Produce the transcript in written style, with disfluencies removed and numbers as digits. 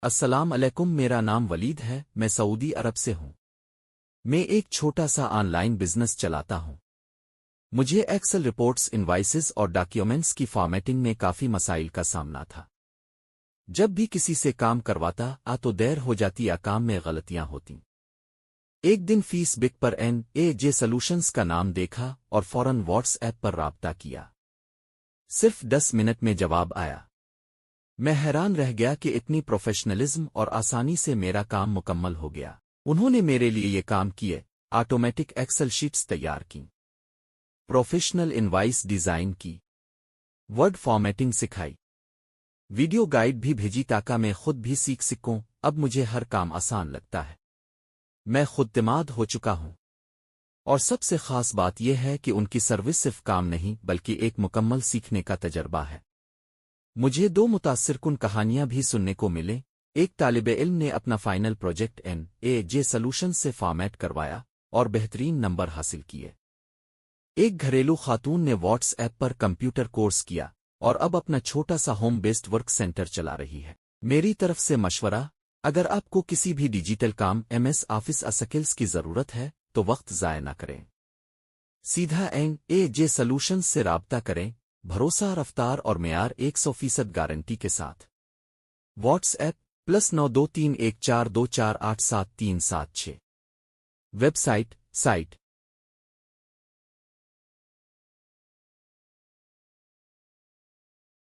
السلام علیکم، میرا نام ولید ہے، میں سعودی عرب سے ہوں۔ میں ایک چھوٹا سا آن لائن بزنس چلاتا ہوں۔ مجھے ایکسل رپورٹس، انوائسز اور ڈاکیومنٹس کی فارمیٹنگ میں کافی مسائل کا سامنا تھا۔ جب بھی کسی سے کام کرواتا تو دیر ہو جاتی یا کام میں غلطیاں ہوتیں۔ ایک دن فیس بک پر NAJ سولوشنز کا نام دیکھا اور فوراً واٹس ایپ پر رابطہ کیا۔ صرف 10 منٹ میں جواب آیا۔ میں حیران رہ گیا کہ اتنی پروفیشنلزم اور آسانی سے میرا کام مکمل ہو گیا۔ انہوں نے میرے لیے یہ کام کیے، آٹومیٹک ایکسل شیٹس تیار کی، پروفیشنل انوائس ڈیزائن کی، ورڈ فارمیٹنگ سکھائی، ویڈیو گائیڈ بھی بھیجی تاکہ میں خود بھی سیکھ سکوں۔ اب مجھے ہر کام آسان لگتا ہے۔ میں خود اعتماد ہو چکا ہوں۔ اور سب سے خاص بات یہ ہے کہ ان کی سروس صرف کام نہیں بلکہ ایک مکمل سیکھنے کا تجربہ ہے۔ مجھے 2 متاثر کن کہانیاں بھی سننے کو ملیں۔ ایک طالب علم نے اپنا فائنل پروجیکٹ NAJ سولوشن سے فارمیٹ کروایا اور بہترین نمبر حاصل کیے۔ ایک گھریلو خاتون نے واٹس ایپ پر کمپیوٹر کورس کیا اور اب اپنا چھوٹا سا ہوم بیسڈ ورک سینٹر چلا رہی ہے۔ میری طرف سے مشورہ، اگر آپ کو کسی بھی ڈیجیٹل کام MS آفس اسکلز کی ضرورت ہے تو وقت ضائع نہ کریں۔ سیدھا NAJ سولوشن سے رابطہ کریں، بھروسہ، رفتار اور معیار 100% گارنٹی کے ساتھ۔ What's app +923142487376۔ Web site